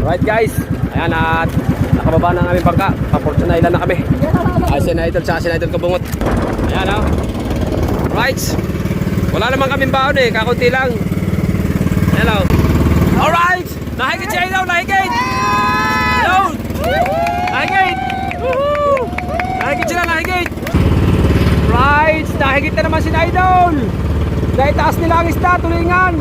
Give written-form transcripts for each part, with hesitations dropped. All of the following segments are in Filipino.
Alright guys, ayan at nakababa na ng aming bangka. Pa-Fortune Island na kami. Sin Idol sa Sin Idol Kabungot. Ayan o. Alright. Wala naman kaming baon eh, kakunti lang. Ayan o. Alright. Nahigit siya Idol, nahigit. Idol. Nahigit. Nahigit sila, nahigit. Right, nahigit na naman si Idol. Dahil taas nila ang isda, tulingan.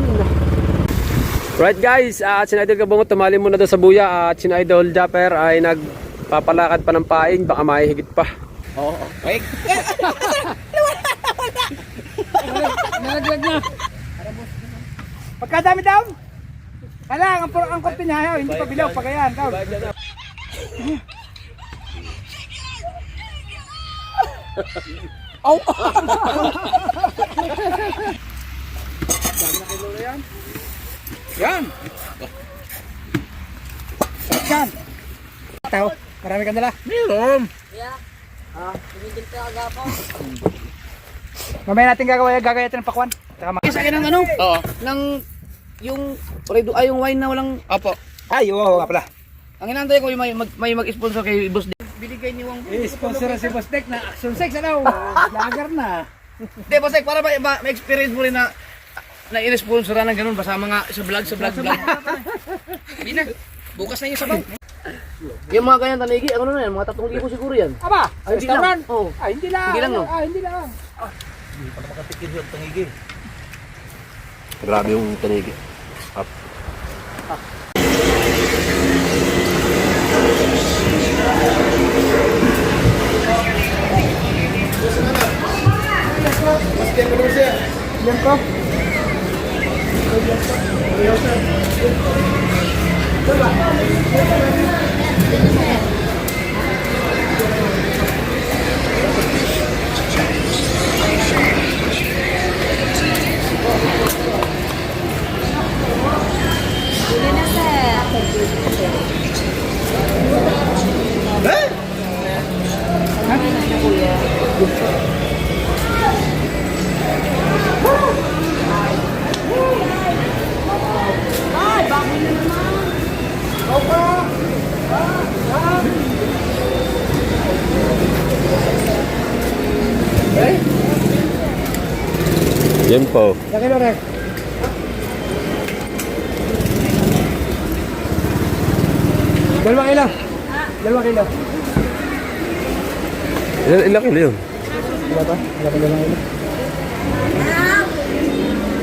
Right guys, at si Idol Kabungot tumali muna doon sa buya. At si Idol Japper ay nagpapalakad pa ng paing, baka mahihigit pa. Oo. Wait. Nalaglag na. Pagkadami daw. Kailangan ang pinahayaw, hindi pa bilaw, pagayan daw. Oh. Dami na kilo yan. Yan. Yan. Tao, marami ka nila. Meron. Yeah. Tumigil ka agapon. Mamaya natin gagawin ng pakwan. Isa kayo ng ano? Oo. Ng yung redo ay yung wine na walang Opo. Ay, oo nga pala. ang inantay ko yung may mag-sponsor kay Boss Dick. Binigay niyo ang I-sponsor na si Boss Deck na Action 6 ano? Lager na. Hindi, Boss Dick, para ma-experience mo rin na in-sponsoran ng ganun basta mga sa vlog. Hindi na. Bukas na yung sabaw. Yung mga ganyan tanigi, ano na yan? Mga 3,000 siguro yan. Aba, Ay, hindi lang. restaurant. Oo. Ay, hindi lang. Hindi lang, no? Ay, hindi lang. Grabe yung tanigi. Up. Yan ko. Hindi na sir. Ay, bago na naman. Yan po. Laki na rin. Dalawang kilo. Dalawang kilo. Ilang kilo yun? Wala pa? Wala pa dalawang kilo.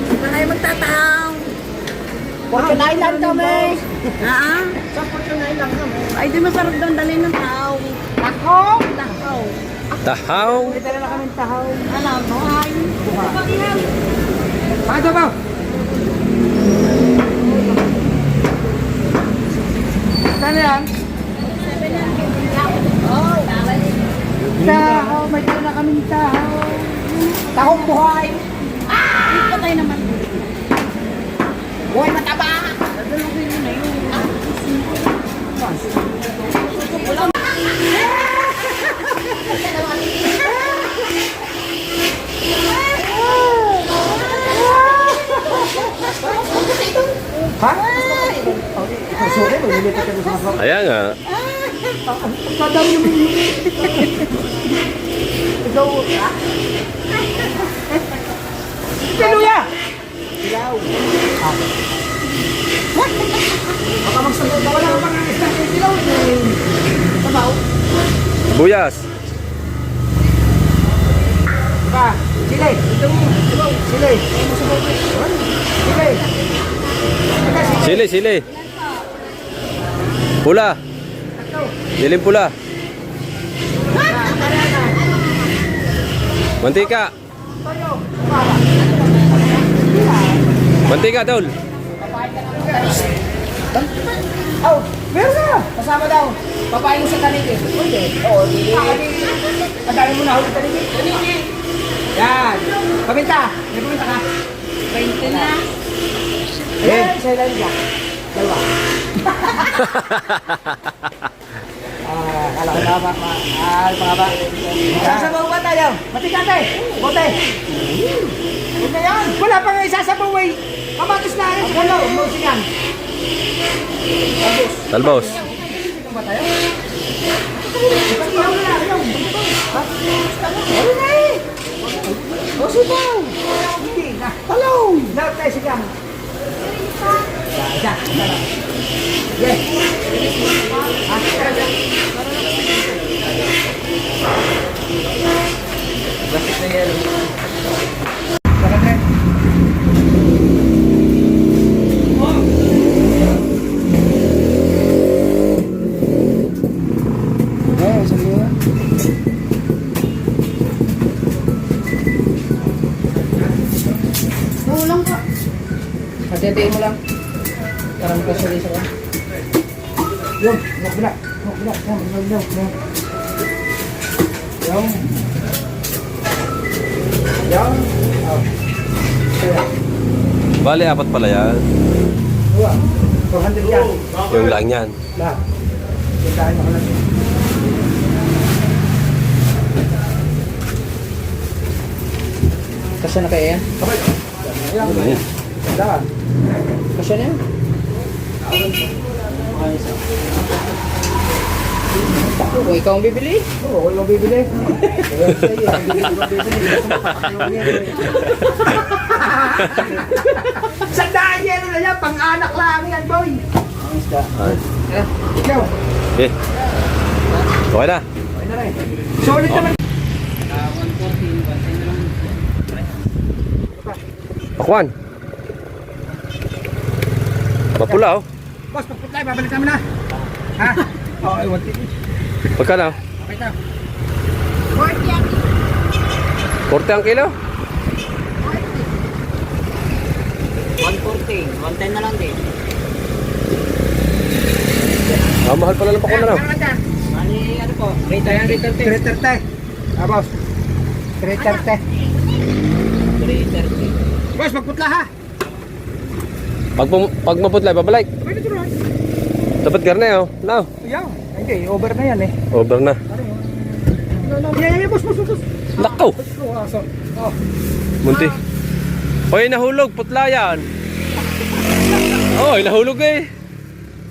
Hindi na kayo magtatang. Fortune Island kami. Sa Fortune Island kami. Ay, di masarap doon dalhin ng tao. Tahaw. Takaw. Tahaw. Kita na kami tahaw. Alam mo, ay. Pakito ba? Saan yan? Oh, Tahaw. May dala na kami tahaw. Tahong buhay. patay naman. Buhay mataba. Ha? Sorry, maglilipat ka sa mga. Ayan nga. Kadami yung ikaw. Piluya! Pilaw. Baka magsagot na wala ka pang isang pilaw. Sabaw. Buyas. Diba? Sile. Sile. Sile. Sili, sili. Pula. Dilim pula. Mantika. Mantika, Tol. Oh, meron na. Kasama daw. Papain mo sa kanigi. Pwede. Oo, di. Pagdali mo na huli kanigi. Yan. Paminta. May paminta ka. 20 na. Ayan, sa ilan ka. Dalawa. Kala ko na ba? Mga ba? Sasabaw ba tayo? Matikate! Bote! Huwag na yan! Wala pang isasabaw eh! Kamatis na yan! Ano? Umusin yan! Talbos. O, sigaw. Hindi na. Talong. Lahat tayo sigaw. Yan. Yes. Bakit na yan? Bakit na? Eh, sabi. Kulang ka. Hati-hatiin mo lang. Parang kasali sa ka. Yung, makbila. Makbila. Yung. Yung. Oh. Kaya. Bali, apat pala yan. Dua. 400 yan. Yung lang yan. Lahat. Kintaan mo ka lang. Kasya na kaya yan? Okay. Ayan. Dahan. Kasya na yan? Kung ikaw ang bibili? Oo, ako ang bibili. Sandaan yan na yan, pang-anak lang yan, boy. Ang isda. Ikaw. Okay. Okay na. Okay na rin. Solid naman. Pakwan. Mapula oh. Boss, pagputlay, babalik namin na. Ha? Oo, I want it. Pagkano? Okay na. 40 ang kilo? 140. 110 na lang din. Ah, mahal pala ng pakwan na no? Mali, ano po? Rita yan, Rita. 330. Ah, boss. 330. 330. Boss, pagputla ha. Pag maputla, babalik. Pwede tuloy. Dapat garne oh. No. Ayaw. Hindi, over na yan eh. Over na. Yeah, boss. Lakaw. Oh. Munti. Hoy, nahulog. Putla yan. Oy, nahulog eh.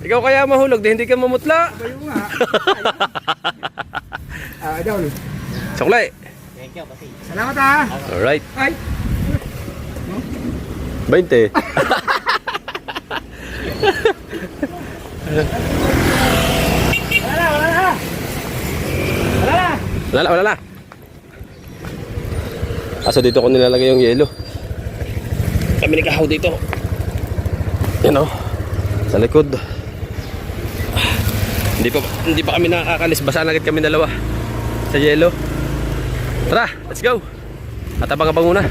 Ikaw kaya mahulog, di hindi ka mamutla. Bayo nga. Idol. Suklay. Thank you, kasi. Salamat ha. Alright. Ay. 20. Wala na. Wala na. Aso dito ko nilalagay yung yelo. Kami nikahaw dito. Yan o. Sa likod. Hindi pa kami nakakalis. Basa na agad kami dalawa. Sa yelo. Tara, let's go. At abang-abang muna.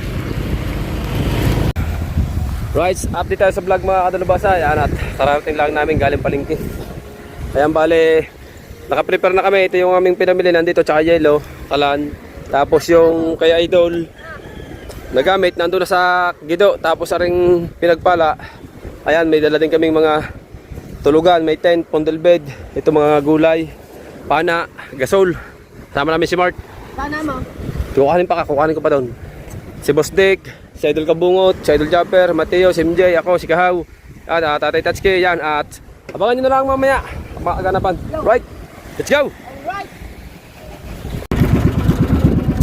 Right, update tayo sa vlog mga kadalubasa. Yan at kararating lang namin galing palengke. Ayan bale, naka-prepare na kami. Ito yung aming pinamili nandito, tsaka yelo, kalan. Tapos yung kay Idol nagamit nandun na sa Gido. Tapos aring pinagpala. Ayan, may dala din kaming mga tulugan, may tent, pondel bed, ito mga gulay, pana, gasol. Sama namin si Mark. Pana mo? Kukuhanin ko pa doon. Si Boss Dick, si Idol Kabungot, si Idol Japper, Mateo, si MJ, ako, si Kahaw, at Tatay Tatsuki, yan. At abangan nyo na lang mamaya makaganapan. Right, let's go!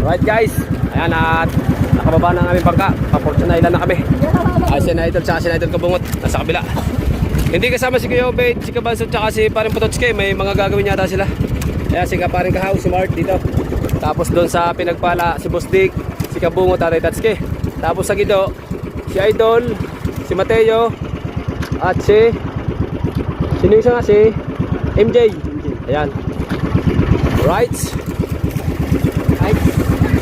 Right guys, ayan at nakababa na ng aming bangka. Paportuna Island na kami. Si Idol tsaka si Idol Kabungot nasa kabila. Hindi kasama si Kuya Obed, si Kabanso tsaka si Paring Pototske. May mga gagawin yata sila. Ayan si Paring Kahaw, si Mark dito. Tapos doon sa pinagpala si Boss Dick, si Kabungot, Tatay Tatsuki. Tapos sa Gido, si Idol, si Mateo, at si MJ. Ayan. Right.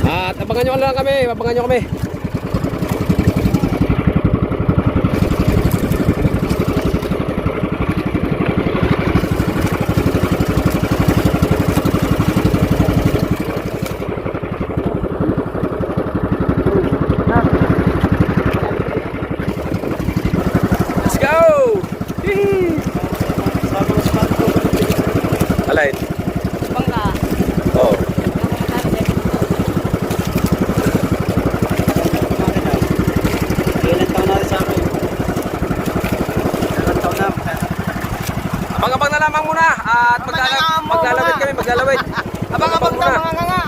At abangan nyo lang kami. Let's go! Yee! Alay. Bangka. Oh. Ilan taon na rin sa akin? 7 taon na. Abang-abang na lamang muna at maglalawit kami, maglalawit. Abang-abang na mga nga.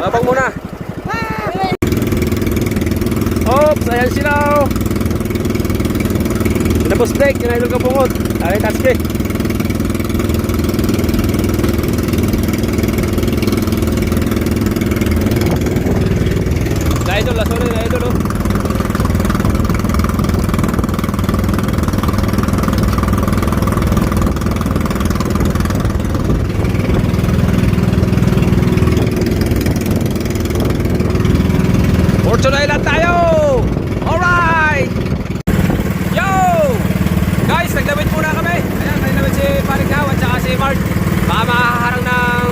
Abang muna. Oops, ayan sila. Pinapos break, yun ay idol kabungot. Ay, Tatsuki. Na idol, sorry, na idol oh. Fortune Island tayo! Alright! Yo! Guys, naglawit muna kami. Ayan, may lawit si Paring Gaw at saka si Mark. Baka makaharang ng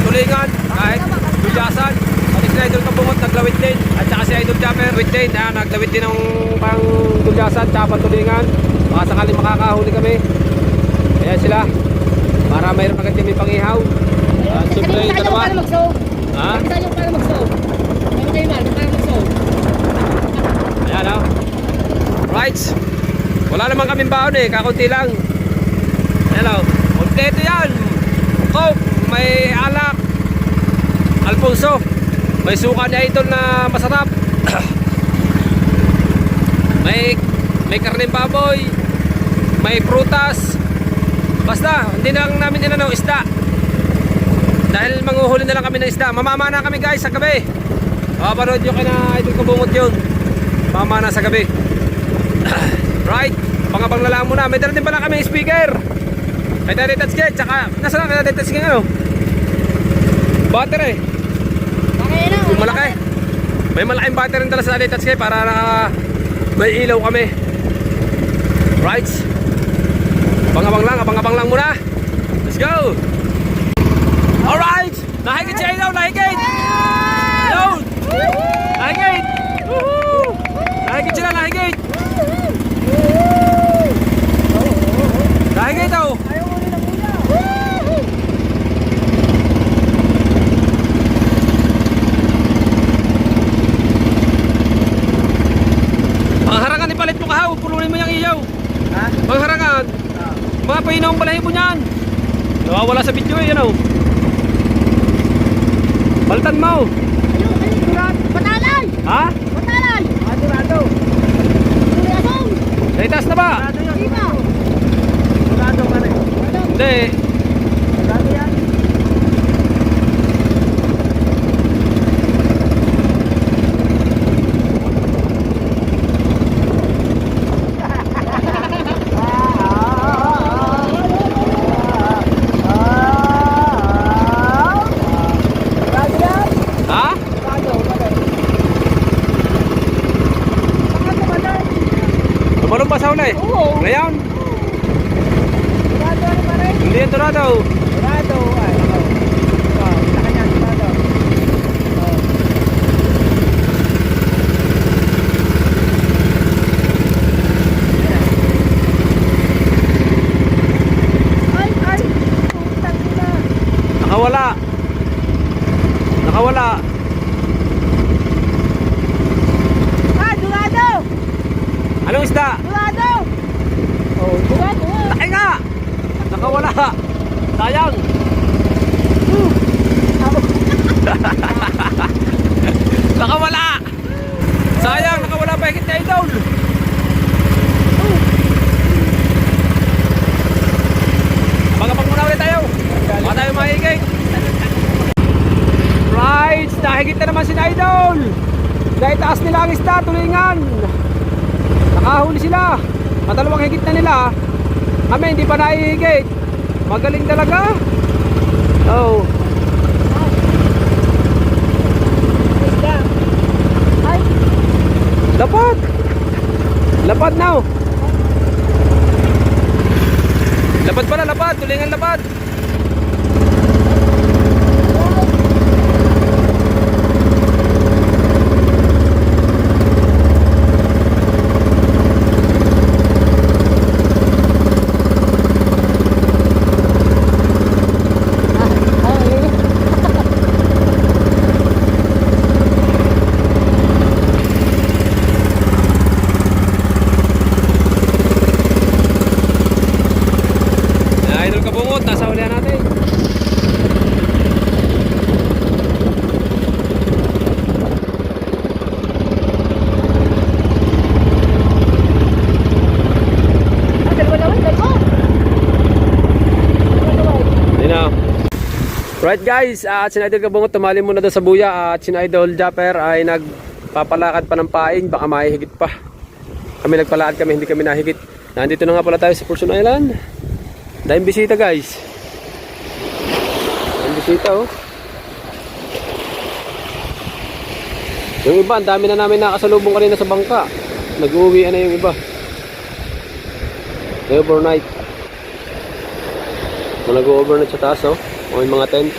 tulingan kahit Dulyasan. Pati si Idol Kabungot naglawit din. At saka si Idol Jammer with din. Ayan, naglawit din ng pang Dulyasan at pang tulingan. Baka sakali makakahuli kami. Ayan sila. Para mayroon agad kami pangihaw. At siyempre yung dalawa. Ha? Ayan o. Right. Wala naman kaming baon eh. Kakunti lang. Ayan o. Kompleto yan. Coke. May alak. Alfonso. May suka ni Idol na masarap. May karneng baboy. May prutas. Basta, hindi na lang namin inanaw isda. Dahil manguhuli na lang kami ng isda. Mamamana kami guys sa gabi. Mapapanood nyo kina Idol Kabungot yun. Mamamana sa gabi. Right. Pangabang na lang muna. May dala din pala kami speaker. May dala din touchscreen. Tsaka, nasa lang kaya touchscreen ano? Battery. Yung malaki. May malaking battery dala sa touchscreen para may ilaw kami. Right. Abang-abang lang muna. Let's go. Alright. Nahigit siya ilaw, nahigit. Yun. Nahigit. Nahigit sila, nahigit. Nahigit daw. Pangharangan ipalit mo kahaw, pulunin mo yung ilaw. Ha? Pangharangan. Mga pahinahong balahibo niyan. Nawawala sa video eh, yan o. Balitan mo. Patalay! Ha? Patalay! Adurado. Naitas na ba? Di ba? Adurado ka rin. Hindi. Adurado yan. Ha? Tumalong ba sa uli? Oo. Ngayon? Hindi yan Dorado. Adurado. Ay, ako. Sa kanya, Adurado. Ay! Putang ina! Nakawala. Nakawala. Ah, Durado! Anong isda? Durado! Oh, Durado! Laki nga! Nakawala. Sayang. Nakawala. Sayang, nakawala pa higit na Idol. Magapag muna ulit tayo. Baka tayo mahigit. Right, nahigit na naman si Idol. Naitaas nila ang isda, tulingan. Nakahuli sila. Matalawang higit na nila. Kami hindi pa nahihigit. Magaling talaga. Oh. Ay! Lapad. Lapad now. Lapad pala, lapad. Tulingan lapad. Alright guys, at si Idol Kabungot tumali muna doon sa buya at si Idol Japper ay nagpapalakad pa ng paing, baka mahihigit pa. Kami nagpalakad kami, hindi kami nahigit. Nandito na nga pala tayo sa Fortune Island. Dahil bisita guys. Dahil bisita oh. Yung iba, ang dami na namin nakasalubong kanina sa bangka. Nag-uwi na yung iba. Overnight. Kung nag-overnight sa taas oh. O yung mga tent.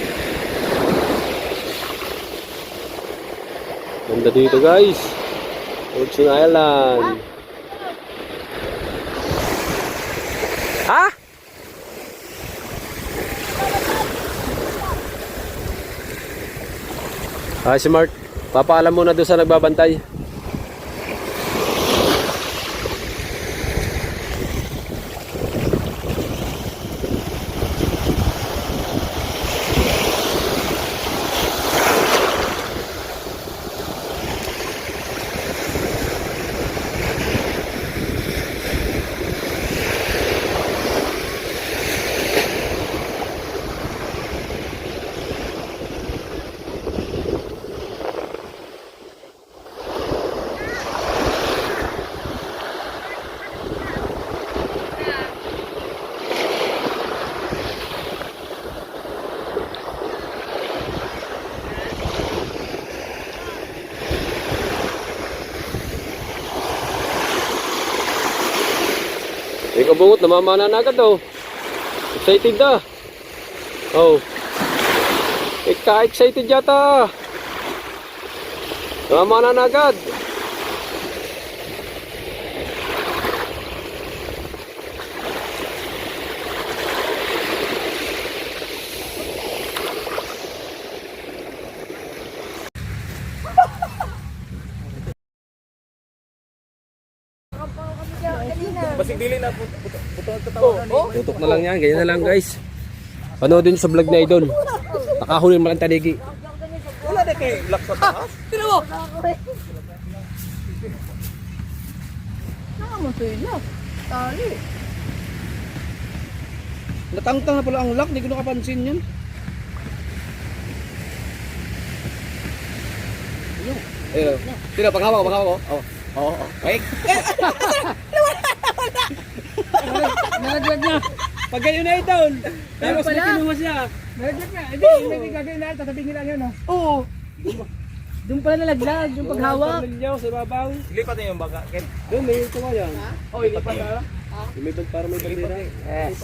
Ganda dito guys. Fortune Island. Ha? Si Mark, papaalam muna doon sa nagbabantay. Ikaw bungot, namamana na agad oh. Excited na. Oh. Excited yata. Namamana na agad. Basig dili na buto ang tatawagan ni. Tutok na lang yan, ganyan na lang guys. Panoodin nyo sa vlog na Idol. Nakahuli naman ang taligi. Wala na kay lock sa taas. Tira mo. Nakamatay na. Tali. Natangtang na pala ang lock, hindi ko nakapansin yan. Eh, tira paghawa ko. Oh. Oo. Wait. Nalaglag niya. Pag ganyan na ito. Tapos may kinuha siya. Nalaglag niya. Hindi, hindi gagawin na. Tatabingin lang yun. Oo. Doon pala nalaglag, yung paghawak. Ninyo sa babaw. Lipat niyo yung baga. Doon, may ito nga yan. Oh, ilipat na. May para may bandera. Yes.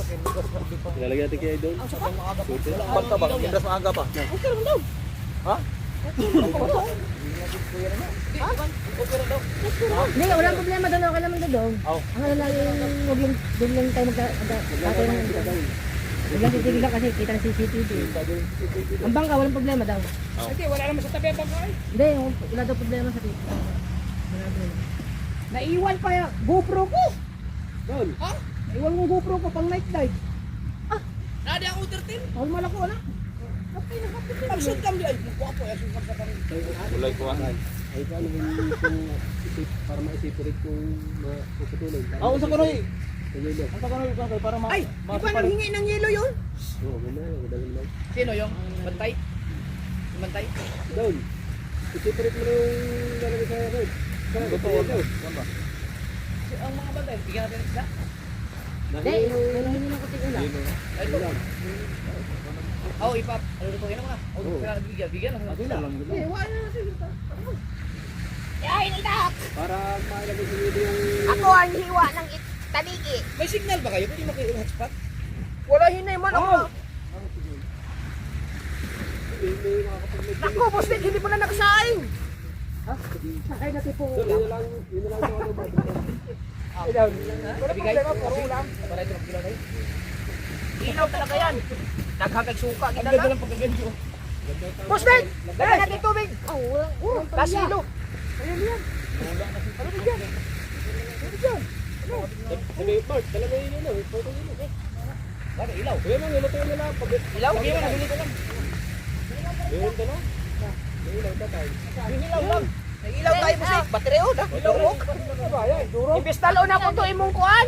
Ilalagay natin kay Idol. Banta ba? Indras maaga pa. Okay lang daw. Ha? Hindi, walang problema doon. Okay naman doon. Ang ano lang yung huwag yung doon lang tayo magkakatay ng doon. Huwag lang titigil lang kasi kita ng CCTV. Ang bangka, walang problema daw. Hindi, wala naman sa tabi ang bangka. Hindi, wala daw problema sa tito. Naiwan pa yung GoPro ko. Doon. Naiwan mo GoPro ko pang night dive. Nadi ako 13. All malako na. Absent kami ay guwapo ay absent sa kami. Ulay ko ay. Ay paano kung isip para ma-separate kung mapuputulin. Ah, unsa ko noy? Sige. Unsa ko noy para ma. Ay, di ba nanghingi ng yelo yun? Oo, ganun lang. Sino yung bantay? Yung bantay? Doon. I-separate mo na yung lalagay sa road. Totoo daw. Tama. Ang mga bantay, bigyan natin sila. Hindi, hindi na kuting ulam. Ay, ito. Oh, ipap. Ano dito yan mga? Oh, kaya bigyan na sila. Hindi, wala na natin ito. Para mailagay sa video yung Ako ang hiwa ng taligi. May signal ba kayo? Pwede maki-hotspot? Wala hinay man ako. Naku, boss, hindi mo na nakasaing. Sakay na tipo. yun na lang yung ano ba? Wala problema, puro lang. Para ito magkila kayo. Ilaw talaga yan. Naghagag suka. Ang ganda lang pagkaganyo. Boss, Ben! Lagyan natin tubig. Oh, walang Lasilo. Ayan yan. Ano ba dyan? Ano ba dyan? Sabi, Bart, talaga yun yun. Photo yun. Bakit ilaw? Kaya mga iluto nila. Ilaw? Hindi mo nabili ko lang. Meron ka na? May ilaw ka tayo. Ilaw lang. Nag-ilaw tayo, boss. Battery o. Durog. Imbes talo na ko to imong kuan.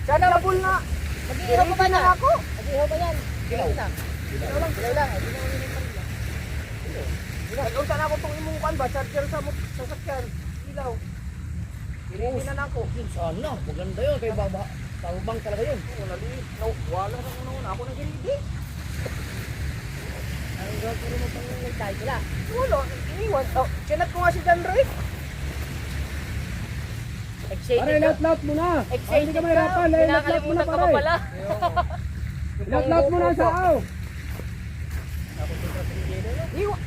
Sana mabul na. Mag-ihaw pa ba na ako? Mag-ihaw ba yan? Ilaw. Ilaw lang. Nag-unta na ako itong imukan ba? Charger sa sasakyan. Ilaw. Pinininan ako. Sana, maganda yun. Kaya babang talaga yun. Wala sa una. Ako nang hindi. Ang gagawin mo pang nagtay sila. Wala. Iniwan. Sinat ko nga si John Roy. Excited ka. laut mo na. Excited ka. Pinakalimutan ka pa pala. Laut mo na sa aw. Iwan.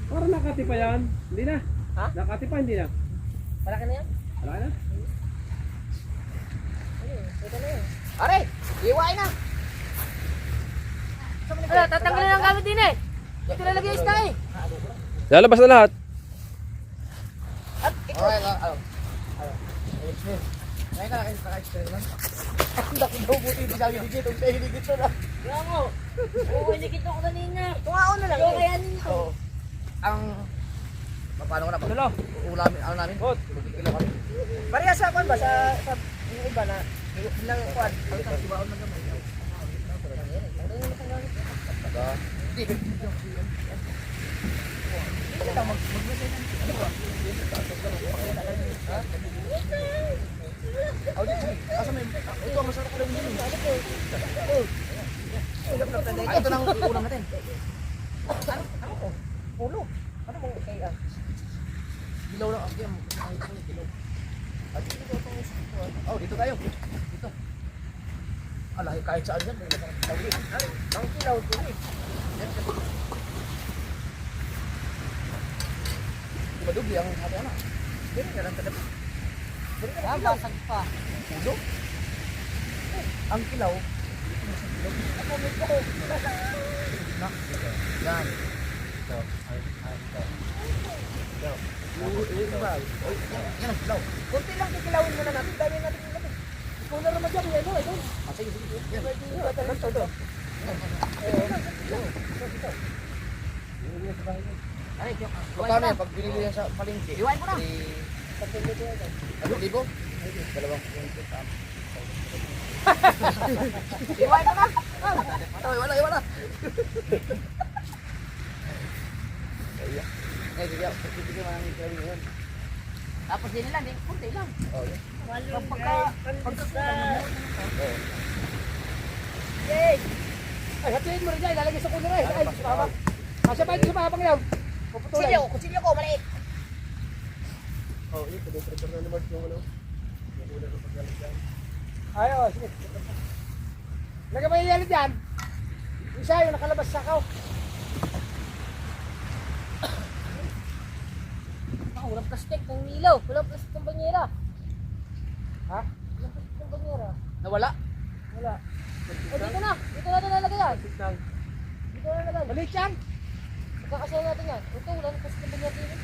Parang nakati pa yan. Hindi na. Ha? Nakati pa, hindi na. Malaki na yan. Wala na. Ito na yun. Are, iwain na. Ala, tatanggalin ang gamit din eh. Ito lalagay yung stay. Lalabas na lahat. At ito. Okay, ngayon ka naka-experiment. Ang laki daw buti, hindi sabi higit. Ang tayo higit siya na. Kaya mo. Oo, inikit ako kanina. Tungaon na lang. Yung kayanin ko. Oo. Ang... Paano ko na? Dulo. Ulamin, ano namin? Hot. Kilo kami. Pareha sa kwan ba? Sa yung iba na ilang kwan. Ang kasibaon man naman. Hindi. Asa may... Ito ang masarap ko lang yun. Ito nang ulam natin. Ano ko? Ulo. Ano mo kaya? Dilaw lang. Ang dilaw. Oh, dito tayo. Dito. Alahi, kahit saan yan. May masarap tawag eh. Ang kilaw ko eh. Di ba dubli ang hati anak? Ganun na lang talaga. Ah, basag pa. Udo? Ang kilaw. Ako may ko. Na. Yan. Ito. Yan ang kilaw. Kunti lang kikilawin muna natin. Dami natin yung gabi. Ikaw na naman dyan. Ito. Sige, sige. Yan. Ito. Ay, yung Magkano yan? Pag binili yan sa palengke? Iwain mo na. 1,000? Dalawang punto. Iwain mo na. Wala. Eh, sige. Pagkibigyan mo namin kilawin ngayon. Tapos din lang, kunti lang. Oh, yan. Yay! Ay, hatiin mo rin dyan. Ilalagay sa kulay. Ay, sumama. Kasya ba ito sa mga pangyaw? Puputulan. Kutsilyo ko, maliit. Oh, ito. Pressure na naman yung ano. Ay, sige. Lagay mo yung yelo dyan. Isa yung nakalabas sa kaw. Walang plastic ng ilaw. Walang plastic ng banyera. Ha? Walang plastic ng banyera. Nawala? Wala. O dito na. Dito natin nalagay yan. Dito na nalagay. Maliit yan. Magkakasya natin yan. Ito, wala na plastic ng banyera dito.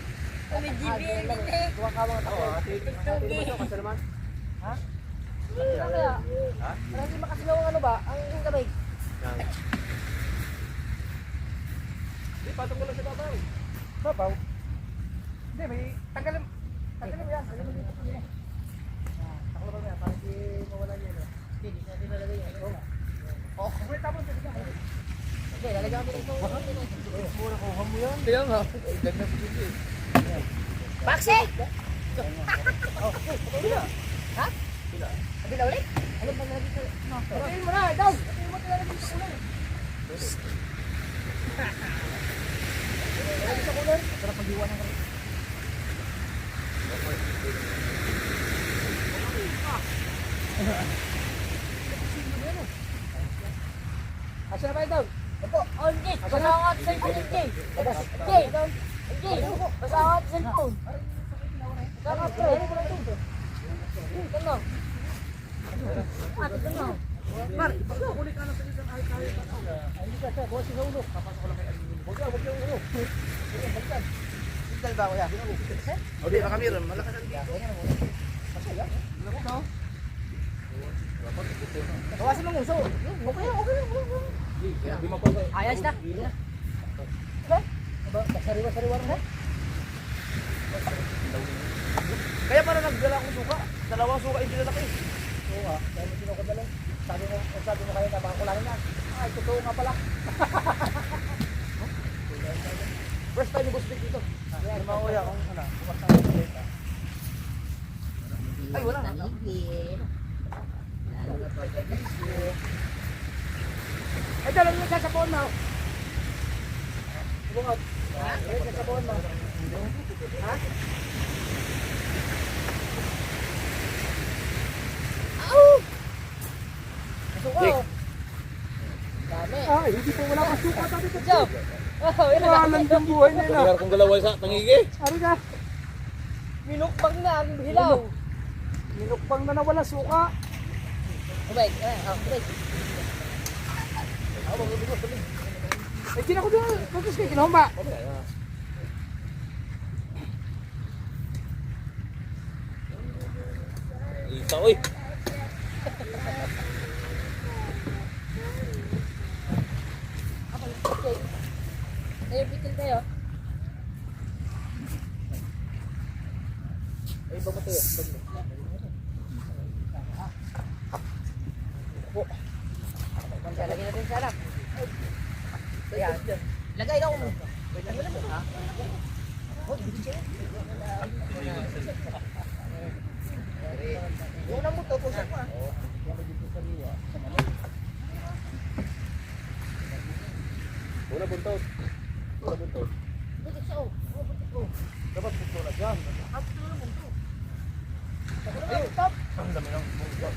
May GBL din eh. Duwa ka mga tao. Kasi naman. Ano kaya? Para hindi makasilaw ang ano ba? Ang gamay. Hindi, patong mo lang sa babaw. Babaw. Hindi, may tanggalin mo yan. Tanggalin mo dito. Taklo ba yan? Para di mawala niya. Hindi, dito natin nalagay yan. Oh, wait, tapos. Okay, lalagyan natin ito. Mura ko, mo yan. Kaya nga. Ganda po dito eh. Baxi! Ha? Sabi na ulit? Ano ba nalagay sa... Hatiin mo na, ikaw. Hatiin mo talaga sa kulay. Sa kulay. Sarap mag-iwan ng kami. Asa na ba ito? Ito, oh, hindi. Basahan ka sa cellphone, hindi. Hindi. Hindi. Basahan ka sa cellphone. Basahan ka, pre. Ito na. Ito na. Mar, pagkakuli ka na sa isang ay tayo. Ay, hindi ka siya. Buwas yung ulo. Papasok ko lang kay Alvin. Huwag yung ulo. Tignan ba ako yan? O di, baka meron. Malakas ang dito. Masaya. No? Kawasan mong uso. Okay. Ayos na. Sariwa-sariwa na. Kaya para nagdala akong suka. Dalawang suka yung dinala ko eh. Oo nga, dahil mo kinukadalo. Sabi mo kayo na baka kulangin yan. Ay, totoo nga pala. First time ni Boss Vic dito. Yan, mauya kung ano, bukas na ulit. Ay, wala. Ay, dala nyo sa sapon mo. Bungot. Ay, sa sapon mo. Ha? Suka. Dami. Ay, hindi po wala kang suka sabi ko. Job. Walang yung buhay nila. Kaya kung galaway sa tangigi. Ano ka? Minukbang na ang hilaw. Minukbang na nawala suka. Ubay, ubay. Eh, ko doon. Tapos kayo, kinahumba. Isa, oy. Tayo, bitin tayo. Ay, ba mo tayo? Lagay natin sa harap. Ayan. Lagay ka mo. Una mo to, pusok mo. Una buntot. Una buntot. Dapat buntot na dyan. Ayun, top. Ang dami ng buntot.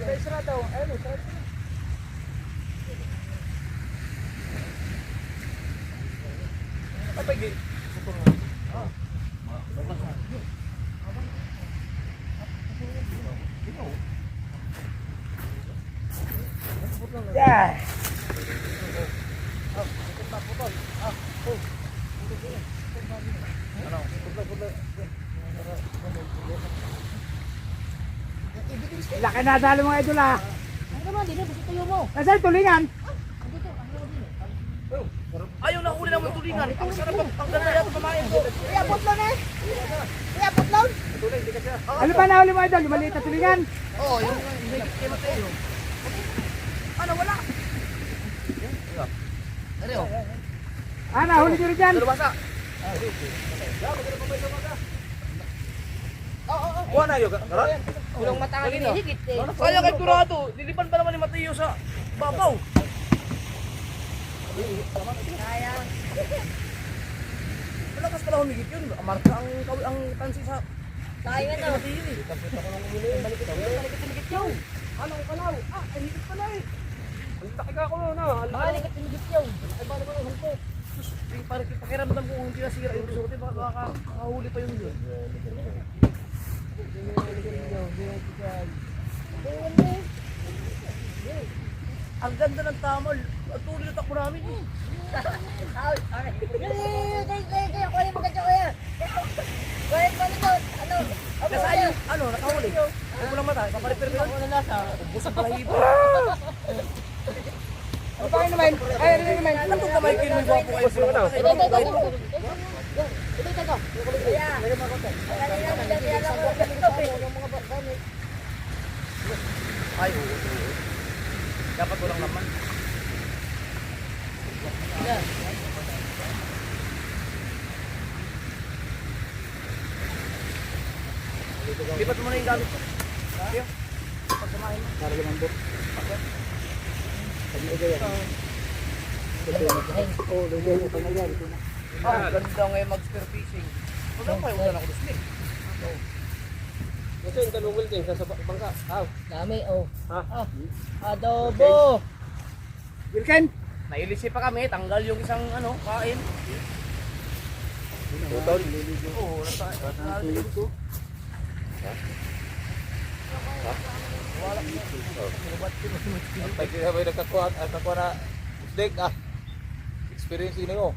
Isra daw. Ayun, isra. Kapag Yeah. Laki na dali mga idol ah. Ano naman, dito, gusto tayo mo. Nasaan tulingan? ayaw na huli naman tulingan. Ang sarap ang ganda yata pamain ko. Iabot lang eh. Iabot lang. Ano ba nahuli mo idol? Yung maliit na tulingan? Oo, yung kay Mateo. Ano, wala. Ano yun? Ah, nahuli nyo rin dyan. Dalawasa. Kuha na yun. Karat? Ulong mata nga hinihigit eh. Kaya kay Turado, lilipan pa naman ni Mateo sa babaw. Kaya. Malakas pala humigit yun. Marka ang tansi sa Kaya nga no. Mateo eh. Balik humigit yun. Anong kalaw? Ah, ay higit pala eh. Ang laki ka ko na. Balik humigit yun. Ay, paano ba yung hulpo? Parang pakiramdam ko kung hindi nasira yung resort, baka makahuli pa yung yun. Ang ganda ng tamal. At tuloy na takbo namin eh. Kaya maganda kaya. Kaya doon. Ano? Nasaan yung, ano, nakahuli? Ay, walang mata, kaparipir ko yun. Ano nasa? Ubus ang balahibo. Ano pa kayo naman? Ay, ano naman? Ano kung kamay kayo may gwapo kayo sila mata? Ito. Kaya. Kanina maganda lang ako. Ay, oo. Dapat walang laman. Lipat mo na yung gamit ko. Pagkamahin mo. Para lumambot. Oh, lagyan mo pa na yan. Ito na. Ah, ganda ngayon mag-spear fishing. Wala pa yung wala ko gusto eh. Kasi yung tanong wilting sa bangka. Dami oh. Ha? Adobo. Wilken! Nailisi pa kami, tanggal yung isang ano, kain. Putol. Oo, nasa ito. Pag sabay nagkakuha na steak experience ini mo.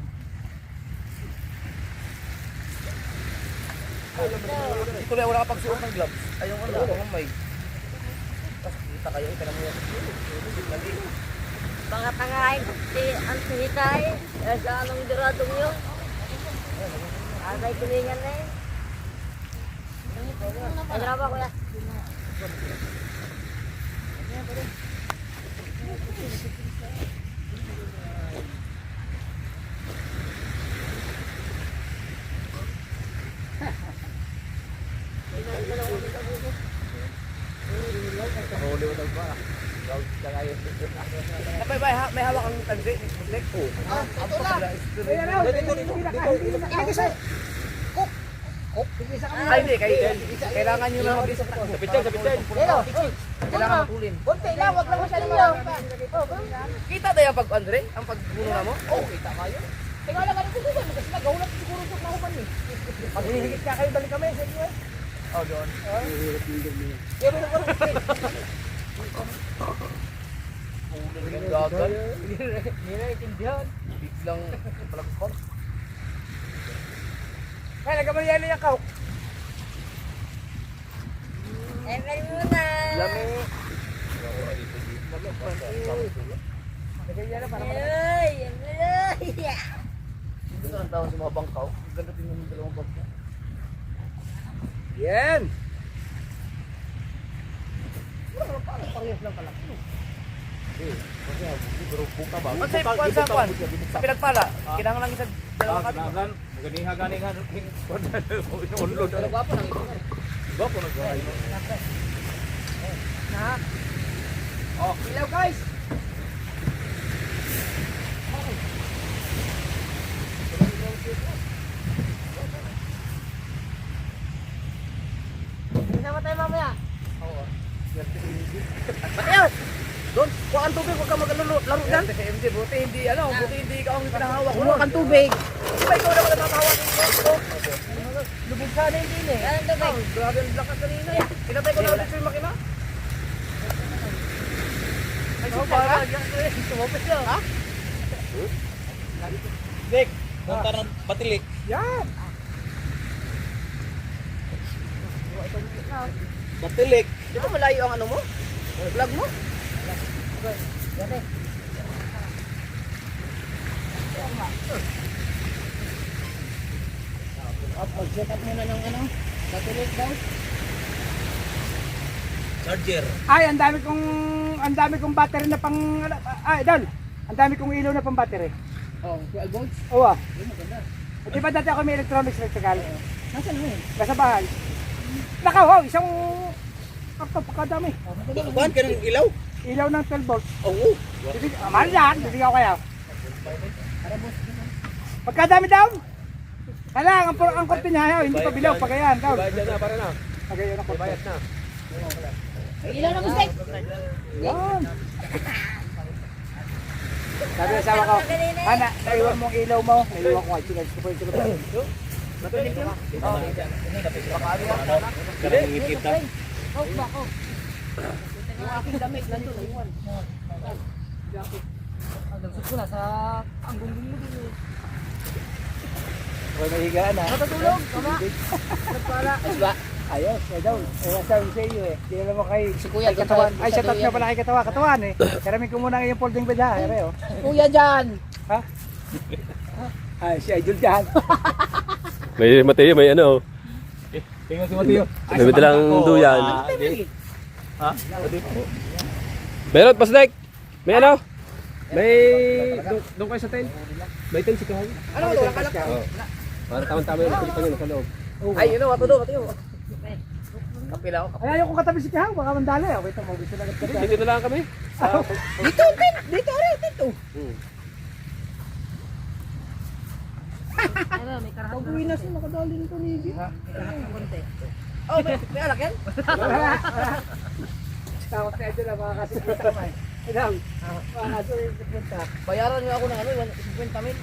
Ito lang wala kapag suot ng gloves. Ay yung ano, yung may. Tapos kita kayo, ito lang mo yan. Mga tangahin si Antihitay. Sa anong diradong yun. Agay tulingan na eh. Ay, drama ko ya. liwatag pa. Daw kagayo. May hawak ang tansi. Snake. Ay, hindi. Kailangan nyo na mag-isa. Sa pitchen. Kailangan matulin. Kunti lang, wag lang masyadong. Kita tayo ang pag-Andre? Ang pagbuno na mo? Oo, kita kayo. Tingnan lang ano dito, kasi nagawlat siguro sa nakupan eh. Pag hinihigit ka kayo, balik kami sa inyo eh. Oh, doon. Gagal. Hindi na itindihan. Biglang palagpon. Kaya nagkamali yan yung kaw. Ever muna. Lami. Lagay yan na para Ay, ay. Ito ang tawag sa mga bangkaw. Ganda din yung dalawang bangkaw. Yan. Parehas lang pala. Sa pinagpala, kailangan lang isa dalawang kami. Kailangan gani nga unlod. Pero gwapo lang ito. Gwapo nagkayo. Ilaw guys. Sama tayo mamaya. Ayun! Doon, kuha ang tubig, huwag ka maglaro dyan. MJ, buti hindi ikaw ang pinahawak. Kumuha kang tubig. Diba ikaw naman ang tatawag dito? Lubog ka na hindi eh. Anong tubig? Grabe ang lakas kanina eh. Pinatay ko na ulit yung makina. Ay, para yan ko eh. Tumopit yan. Ha? Dik, punta ng Batilik. Yan. Batilik. Di ba malayo ang ano mo? Vlog mo? Pag-set up muna ng ano, battery daw. Charger. Ay, ang dami kong battery na pang ay, Dal. Ang dami kong ilaw na pang battery. Oh, 12 volts. Oo. At di ba dati ako may electronics electrical? Nasaan mo yun? Nasa bahay. Nakaw, isang karto pagkadami. Kuhan ka ng ilaw? Ilaw ng 12 volts. Oo. Mahal yan, bibigyan ko kaya. Pagkadami daw. Kailangan ang korte niya, hindi pa bilaw, pagayan daw. Bayad na, para na. Pagayan ang korte. Bayad na. May ilaw na gusto. Yan. Sabi ng asawa ko, Ana, naiwan mo ang ilaw mo. Naiwan ko nga, sinagis ko po yung tulog. Galing ngipit na. Yung aking damit, nandun, iwan. Ang dagsot ko na sa anggunggong mo din. Huwag nahigaan ha. Matutulog, tama? Nagpala. Ayos, eh daw. Eh, sabi sa iyo eh. Di alam mo kay Kuya, katawan. katawan. Ay, shout out nga pala kay katawan eh. Karamin ko muna yung folding bed ha. Ere oh. Kuya dyan. Ha? Ay, si Idol dyan. May Mateo, may ano. Tingnan si Mateo. May madalang duyan. Ha? Meron, Pasdek. May ano? May doon kayo sa tent. May tent si Kahay. Ano ito? Nakalak ka? Para tama-tama yung pilipan yun sa loob. Ay, yun o, matulo. Kapila ako. Ay, ayaw ko katabi si Kihang. Baka mandali. Wait mo, gusto na agad Dito na lang kami. Dito, tent. Dito, rin, tent. Ano, may karahat. Pag-uwi na siya, nakadali nito ni Ibi. Oh, may alak yan? Tawag na Idol na mga kasipunta ka eh. Idang, mga kasipunta. Bayaran niyo ako ng ano, 50 mil.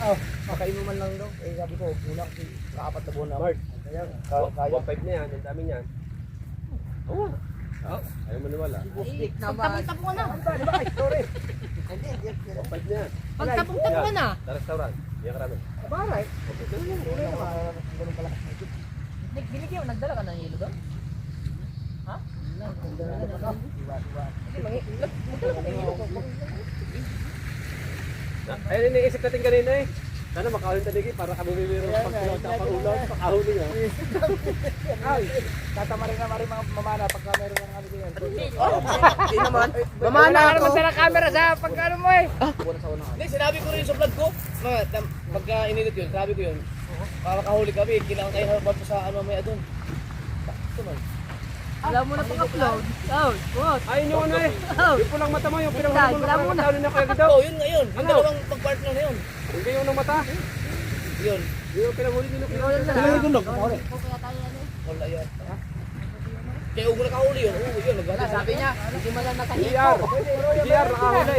Oh, Makainuman lang daw. Eh, sabi ko, kulang kasi kaapat na buwan na. Mark. Kaya, Kaya 1.5 na yan. Ang dami niyan. Oo. Ayaw maniwala. Pagtapong-tapong ka na. Ay, sorry. 1.5 na yan. Pagtapong-tapong ka na. Sa restaurant. Iyan karami. Baray. Binigyan mo, nagdala ka ng hilo doon? Ha? Nagdala ka na. Ayun, iniisip natin kanina eh. Sana makahulin tayo para kami bibiro pag ulam, pakahuli niya. Ay, tatama rin naman rin mga mamana pagka meron ng ano yan. Hindi naman. Mamana ako. Wala ka camera sa pagkano mo eh. Hindi, sinabi ko rin sa vlog ko. Pagka inilit yun, sabi ko yun. Para makahuli kami, kailangan tayo habang sa ano may adun. Ito man. Alam mo na pang-upload. Oh, what? Ayun yung ano eh. Oh. Yung pulang mata mo, yung Dahil, pinahuli mo wala mo na na. talo na kaya daw. Oh, yun ngayon. Yung Ano? dalawang pag-partner na yun. Hindi yung ng mata. Yun. Yung pinahuli nyo Ikaw lang na. Sila yung tunog. Kaya tayo ano. Wala yun. Kaya ugo nakahuli yun. Oo, yun. Wala, sabi niya, hindi mo lang nakahipo. GR. GR, nakahuli.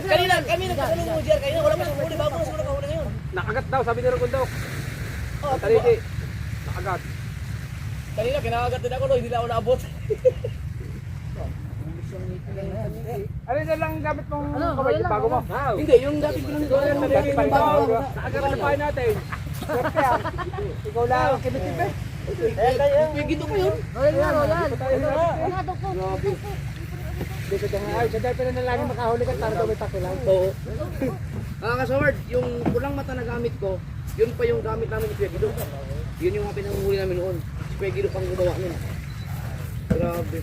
Kanina, kami nagkakalong mo, JR. Kanina, wala pa nakahuli. Bago na sila nakahuli ngayon. Nakagat daw, sabi ni Ragundok. Oh, Ang taliki. Nakagat. kanina, kinakagat din ako, no? Hindi na ako naabot. Ano na lang gamit mong Ano, kamay, wala lang, bago mo? Hindi, yung dati pinang Dati pa yung bago. Nakagat na pa natin. Swerte ah. Ikaw lang. Kinitipe. May gito ko yun. Royal na, royal. Ano ko? Dito ka nga. Ay, sa dati na lang makahuli ka, para daw may tako lang. Oo. Kasaward, yung pulang mata na gamit ko, yun pa yung gamit namin ni Kuya Guido. Yun yung mga pinanguhuli namin noon. Si Kuya Guido pang gumawa nun. Grabe.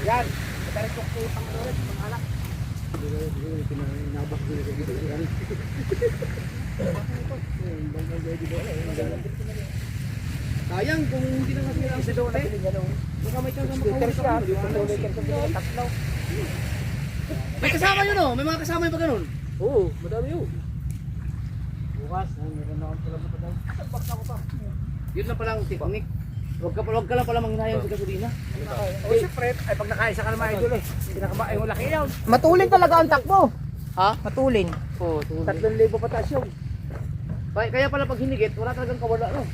Yan. Matarik ko pang ulit, pang alak. Sayang kung hindi na nasira ang sidote. Baka may chance na makahuli ka. May kasama yun, oh. May mga kasama yung pa ganun. Oo, madami yun. Yun lang palang technique. Huwag ka lang pala manghinayang sa gasolina. O siyempre, ay pag nakaisa ka na mga idol eh. Pinakamaay mo laki yun. Matulin talaga ang takbo. Ha? Matulin. Oo, 3,000 pataas yun. Kaya pala pag hinigit, wala talagang kawala, no?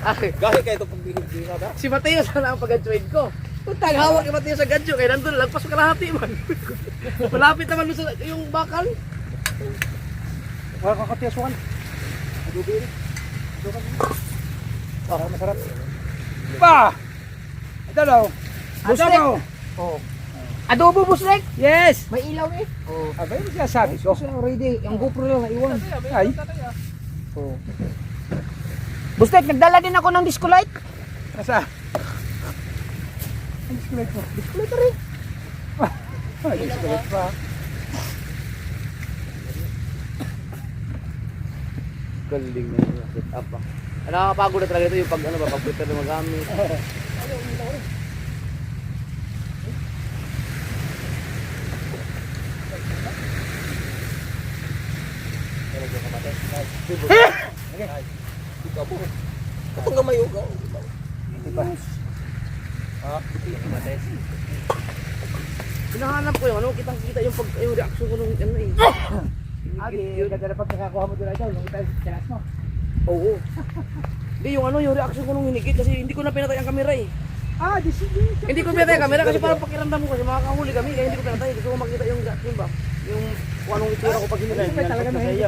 Gahi kayo ito pag binigay ka ba? Si Mateo sana ang pag-adjoin ko. Puntang hawak ni Mateo sa gadyo, kaya nandun lagpas sa kalahati man. Malapit naman doon sa yung bakal. Wala kang katiyasukan. Adubiri. Ah, masarap. Pa! Ito daw. Gusto Adobo. mo? Oh. Adobo busrek. Yes! May ilaw eh. Oh. Abay mo siya sabi ko. Already, yung GoPro lang naiwan. Ay. Oh. Bustek, nagdala din ako ng disco light. Nasa? Ang diskulay ko. Disco light rin. Ay, diskulay pa. Galing na yung set up ah. Nakakapagod na talaga ito yung pag ano ba, pag-prepare na magamit. Itong gamay ugaw. Diba? Hinahanap ko yung ano, kitang-kita yung pag yung reaction ko nung ano eh. Agi, ganda pag nakakuha mo doon ito. Nung tayo sa tinas mo. Oo. Hindi yung ano, yung reaction ko nung hinigit kasi hindi ko na pinatay ang kamera eh. Ah, di sige. Hindi ko pinatay ang kamera kasi parang pakiramdam ko kasi makakahuli kami kaya hindi ko pinatay. Gusto ko makita yung reaction ba? Yung kung anong itsura ko pag hinigit. May talaga na hindi.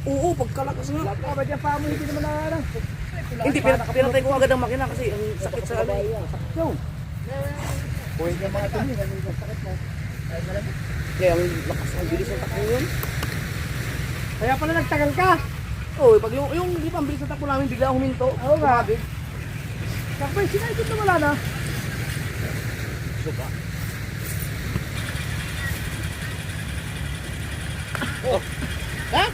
Oo, pagkalakas nga. Ah, ba dyan pa mo hindi naman na Hindi, pinatay ko agad ang makina kasi ang sakit sa ano. So, pwede yung mga tumi. Sakit mo. Kaya ang lakas, ang bilis ng takbo yun. Kaya pala nagtagal ka. Oo, pag yung di pa ang bilis ng takbo namin bigla huminto. Oo nga. Kapag sinaikot na wala na. Suka. Ha?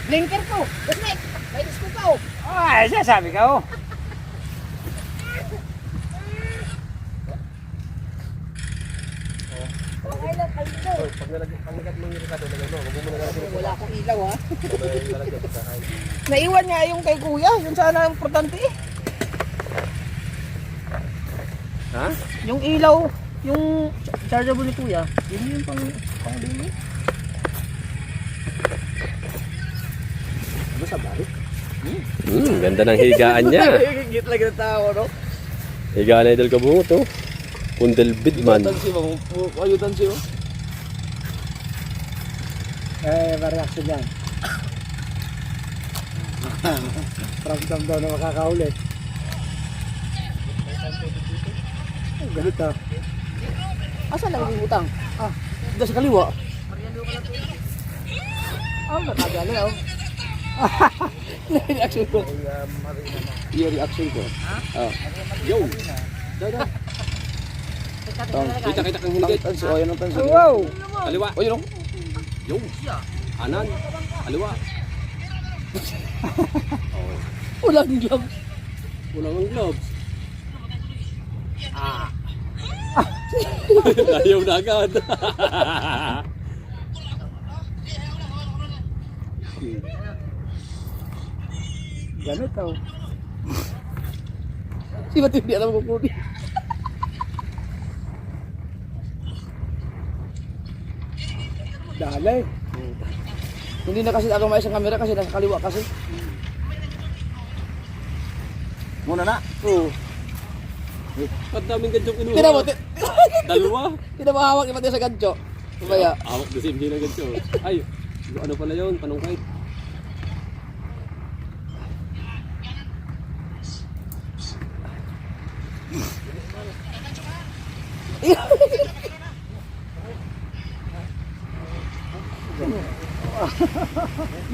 Blinker ko. Bustek, may disco ka oh. Ay, siya sabi ka oh. Wala akong ilaw ha. Naiwan nga yung kay kuya. Yun sana ang importante eh. Ha? Yung ilaw, yung chargeable ni kuya. Yun yung pang bili. Ganda ng higaan niya. Gigit lang ng tao, no? Higaan na idol kabungot oh. Pundelbid man. Tansi mo, ayutan siyo. Eh, reaction yan. Ramdam daw na makakahuli. Ang galit ah. Asa lang yung utang? Ah, doon sa kaliwa. Oh, natagala oh. Reaction ko. Yung reaction ko. Ha? Yo. Daw. Kita kang hinigit. Tansi, oh, yan ang tansi. Wow! Kaliwa. Oh, yun, oh. Yung. Anan. Kaliwa. Walang gloves. Wala kang gloves. Ayaw na agad. Gamit oh. Si Ba't hindi alam kung kunin? Dali. Hindi na kasi ako may isang camera kasi nasa kaliwa kasi. Muna na. Oo. Ang daming ganchong kinuha. Tira mo, Dalawa. tira mo hawak iba sa gancho. Kumaya. Awak na hindi na gancho. Ay, ano pala yun? Panungkait.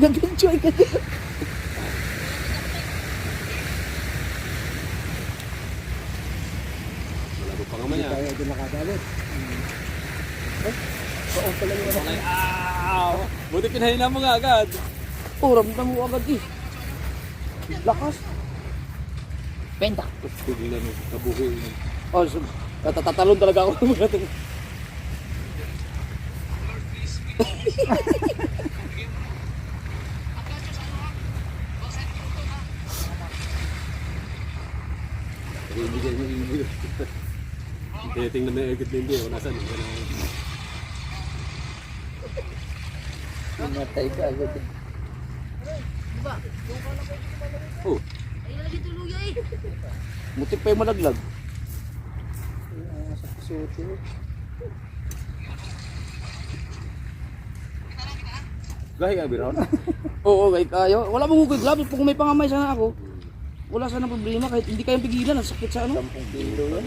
Gagancho ay gancho. Malabo pa nga maya. Kaya din nakadali. Okay. Buti pinahina mo nga agad. Oh, ramdam mo agad eh. Lakas. Penta. Tignan mo. Kabuhi. Oh, tatatalon talaga ako. Ibigay mo ibigay. Tingnan mo yung agad na hindi. O nasan? Matay ka agad. Oh. Mutik pa yung malaglag. Gahi ka, Biron? Oo, kahit kayo. Wala mong hugay gloves. Kung may pangamay sana ako, wala sana problema. Kahit hindi kayong pigilan, ang sakit sa ano. 10 kilo yan.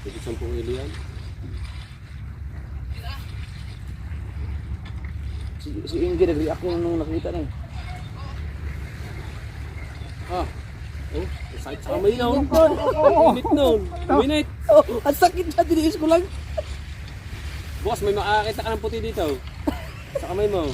10 kilo yan. Si Inge nag-react yun nung nakita na eh. Oh, sakit sa kamay yun. Init nun. Init. Oh, ang sakit na, diniis ko lang. Boss, may makakita ka ng puti dito. Sa kamay mo.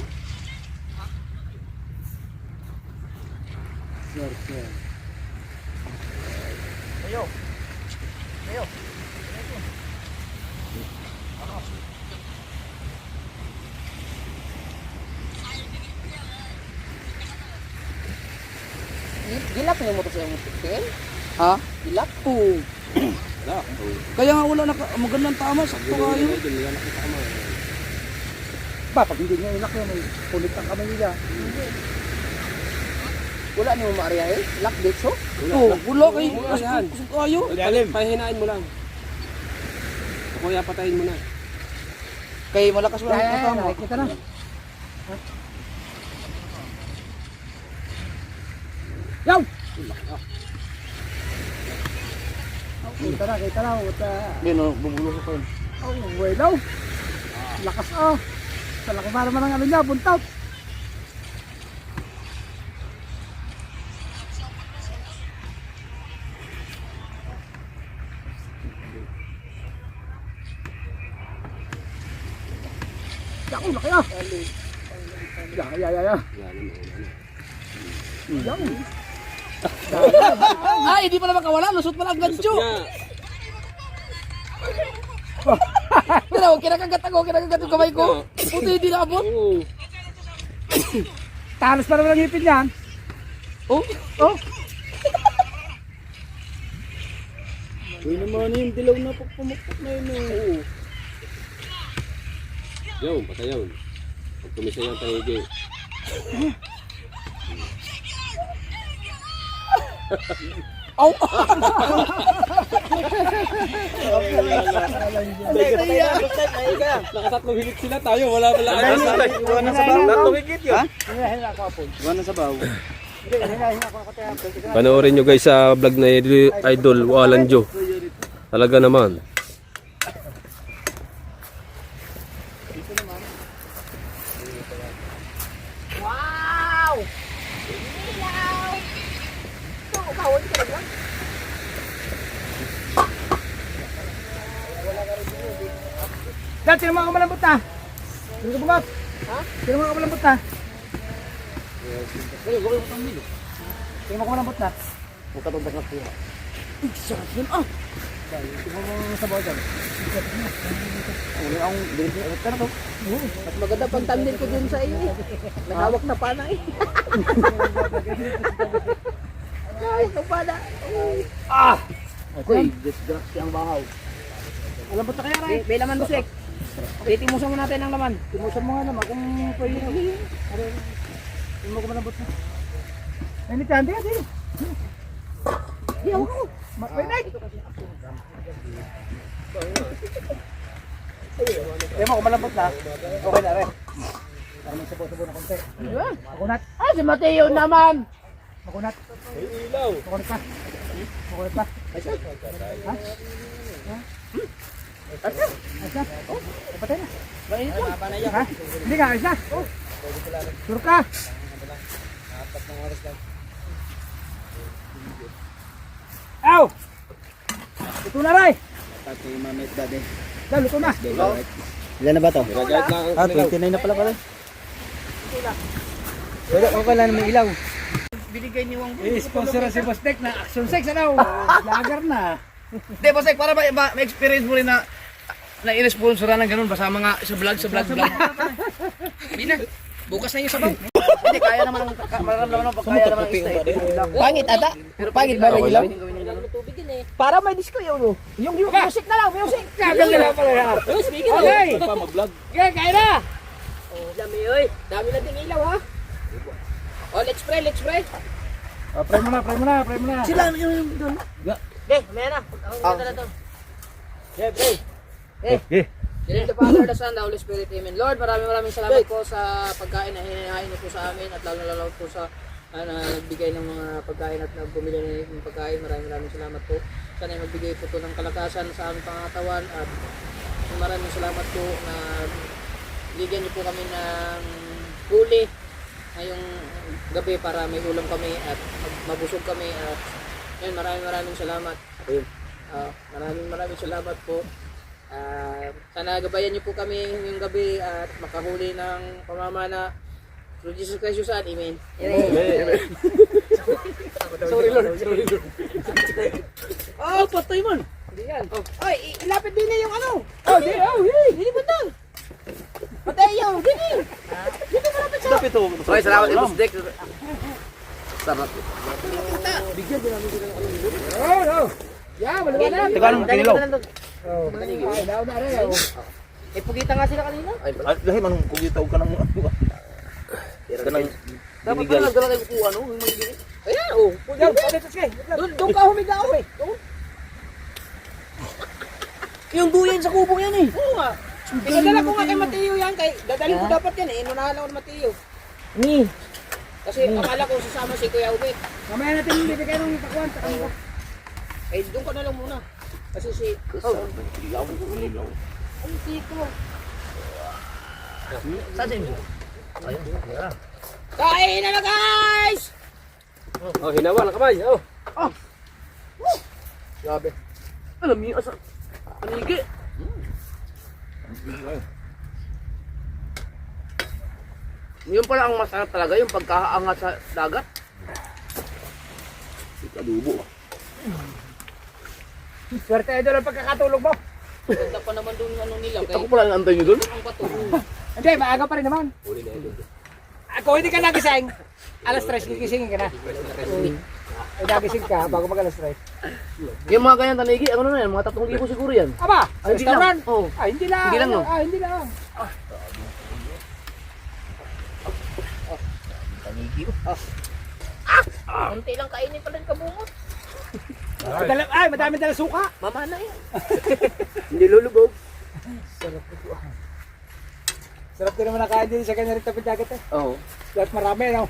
Gilap niyo mo ito sa motor. Ha? Gilap po. Wala. Kaya nga wala na magandang tama. Sakto kayo. Wala nakita ka mo. Ba, pag hindi niya inak yan, kulit ang kamay nila. Wala niyo maariyahin. Lock date so? Wala. Oo, wala kayo. Wala yan. Kusog kayo. Pahinain mo lang. O kuya, patayin mo na. Kaya malakas wala Kaya ang yan, tama. nakikita na. Yaw! Kita na. Yun o, bubulong ko yun. Oh, bueno. Lakas oh. Sa lakas para man ang ano niya, buntot. Yaw, laki ah. Ya. Yaw. Ay, hindi pa naman kawala. Lusot pa lang gancho. Pero kinakagat yung kamay ko. Puto hindi nakabot. Oo. Talos pa naman ang ngipin yan. Oh, Oh. uy naman yung dilaw na pagpumukpok na yun. Oo. Yun, patay yun. Pag tumisa yung tahigi. Au! Nakatatlong higit sila tayo. Wala pala. Iwan na sa baw. Tatlong higit yun. Iwan na sa baw. Panoorin nyo guys sa vlog na Idol Walanjo. Talaga naman. Dad, sino mga kamalambot na? Sino ka bungot? Ha? Sino mga kamalambot na? Sino mga kamalambot na? Magkatubak na po. Sarap yun ah! Sino mga sabaw dyan? Uli akong bilis na to. Mas maganda pang thumbnail ko dun sa iyo eh. May hawak na pana eh. Hawak na pana. Ah! Okay, disgrasya ang bahaw. Malambot na kaya rin? May laman busek. Titimusan mo natin ang laman. Timusan mo nga naman kung pwede na. Sino mga kamalambot na? Ay, hindi, hindi. Di ako ko. Pwede! Ayan mo, kung malambot na, okay na rin. Para may sabaw-sabaw na konti. Makunat. Ah, si Mateo naman. Makunat. Makunat pa. Makunat pa. Ha? Ayos na? Oh, patay na. Ha? Hindi ka, ayos na? Sure ka? Aw! Luto na rin! Pati mamit dati. Dahil luto na. Ilan na ba to? 29 na pala. Pero okay lang may ilaw. Binigay ni Wang. Sponsor si Boss Tek na Action Sex, ano? Lager na. Hindi, Boss Ek, para may experience mo rin na in-sponsoran ng ganun, basta mga sa vlog. Hindi na. Bukas na yung sabaw. Hindi, kaya naman maramdaman mo pag kaya naman ang stay. Pangit ata. Pero pangit ba yung ilaw? Para may disco yun. Yung music na lang, music. Gagal na lang pala. Speaking Okay. Pa mag-vlog. Okay, kaya na. Dami oy. Dami nating ilaw ha. Oh, let's pray. Pray mo na. Sila yung doon. Eh, may na. Ako na to. In the name of the Father, the Son, the Holy Spirit, Amen. Lord, maraming salamat po sa pagkain na hinahain niyo po sa amin at lalo po sa nagbigay ng mga pagkain at bumili ng pagkain. Maraming salamat po. Sana ay magbigay po ito ng kalakasan sa aming pangatawan at maraming salamat po na bigyan niyo po kami ng huli ngayong gabi para may ulam kami at mabusog kami at yun, maraming salamat. Maraming salamat po. Sana gabayan niyo po kami ngayong gabi at makahuli ng pamamana. Through Jesus Christ your Son, Amen. Sorry Lord. Oh, patay man. Hindi yan. Oy, ilapit din niya yung ano. Oh, di. Hindi ba daw? Mateo, dini. Dito mo lapit sa. Dapat ito. Okay, salamat kay Boss Dek. Sarap. Oh. Yeah, maliwanag. Teka lang, kinilaw. Oh, ay, daw na rin. Eh, pugita nga sila kanina. Lahi manong kugitaw ka ng kanang Dapat pala nagdala kayo kuha, no? Yung magiging. Ayan, oh. Yan, pagkita sige. Doon ka humiga ako eh. Doon. Yung duyan sa kubong yan eh. Oo nga. Pinadala ko nga kay Mateo yan. Dadalhin ko dapat yan eh. Inunahan ako ni Mateo. Kasi akala ko sasama si Kuya Ubet. Mamaya natin yung bibigay ng itakuan sa kanila. Eh, doon ka na lang muna. Kasi si... Ay, Tito. Saan siya yun? Kain na guys! Oh, hinawa na kamay. Oh. Grabe. Alam niyo, asa? Panigi. Yun pala ang masarap talaga, yung pagkaangat sa dagat. adobo. Swerte idol ang pagkakatulog mo. Ganda pa naman doon ano nila. Ako pala ang antay niyo doon. Ang pato. Hindi, maaga pa rin naman. Ako hindi ka nagising. Alas 3, gigisingin ka na. Eh, nagising ka bago mag alas 3. Yung mga ganyan tanigi, ano na yan, mga 3,000 siguro yan. Aba, Ay, hindi lang. restaurant. Oo. Ah, hindi lang. Hindi lang, no? Ah, hindi lang. Kunti lang kainin pa rin kabungot. Madami dala suka. Mamana yan. Hindi lulubog. Sarap din naman nakain din sa kanya rin tapos dagat eh. Oo. Lahat marami, no?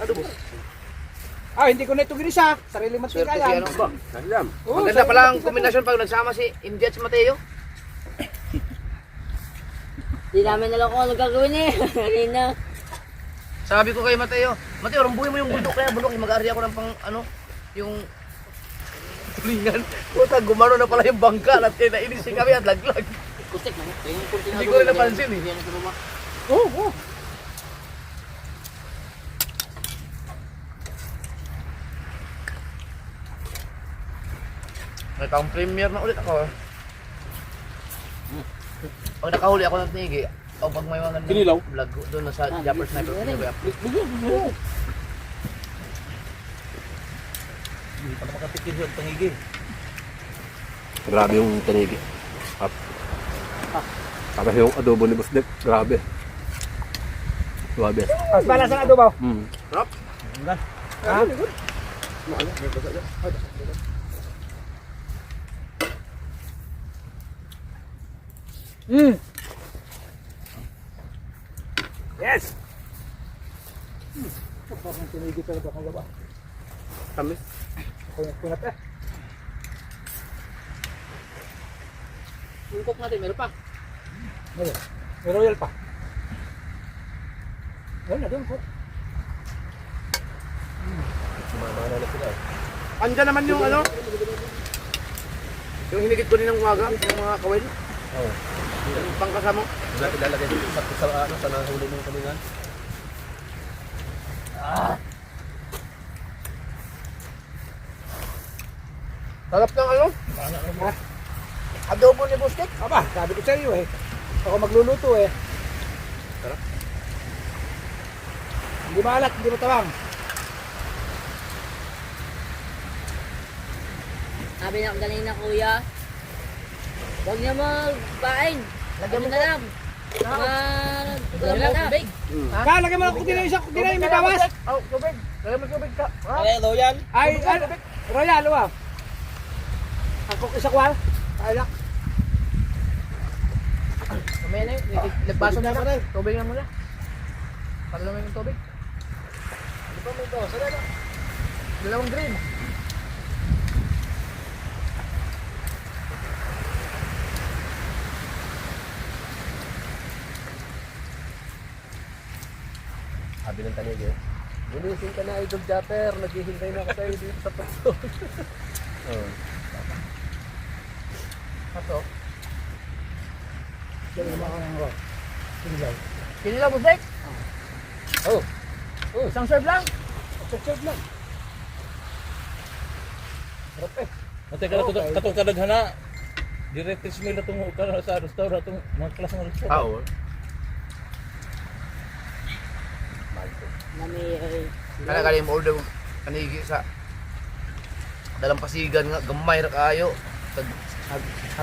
Adobo. Ah, hindi ko na ito ginisa. Sarili mantika Swerte si yan. ano ba? Alam. Oo, Maganda pala ang kombinasyon pag nagsama si MJ at si Mateo. Hindi namin alam kung ano gagawin eh. Kanina. Sabi ko kay Mateo, Mateo, rumbuhin mo yung bundok kaya bundok, mag-aari ako ng pang ano, yung tulingan. Puta, gumano na pala yung bangka. At nainising kami at laglag. Kustik na. Tingin ko Hindi ko rin napansin eh. Yan ito naman. Oo. May pang premiere na ulit ako. Pag nakahuli ako ng tinigi, o pag may mga Kinilaw? vlog doon na sa Japper Sniper ko hindi pa na makatikin yung tinigi. Grabe yung tanigi. At para yung adobo ni Boss Dek, grabe. Grabe. Mas balas ang adobo. Sarap. Ha? Mm. Yes. Parang tinigi talaga ang gaba. Kami. Kunat eh. Yung cook natin, meron pa. May royal pa. Ayun na doon po. Andyan naman yung ano? Yung hinigit ko din ng umaga, yung mga kawin. Oo. Yung pangkasama. Ilalagay dito sa ano, sa nahuli ng kalingan. Sarap ng ano? Adobo ni Bustek. Aba, sabi ko sa iyo eh. Ako magluluto eh. Sarap. Hindi maalat, hindi matawang. Sabi niya kanina kuya, huwag niya magpain. Lagyan mo na lang. Lagyan mo na. Lagyan mo lang kutina yung isang kutina yung may bawas. Oh, tubig. Lagyan mo tubig ka. Ay, loyan. Ay, royal, wow. Ako isa kwal. Ay, lak. Mamaya na yun. Nagbaso na naman. Tubig na muna. Para naman yung tubig. Di ba may ito? Sada na. Dalawang green. Sabi ng tanigi. Bulisin ka na, Idol Japper. Naghihintay na ako sa'yo dito sa paso. Oo. Paso. Diyan naman ako ng rock. Sinilaw. Kinilaw, Bustek? Oh. Isang serve lang. Check lang. Sarap eh. Matay ka na katong kadaghana. Directors mo na itong sa restaurant, itong mga klaseng restaurant. Oo. Nami ay... Kaya kaya yung order kanigi sa dalampasigan nga gamay ra kaayo. Tag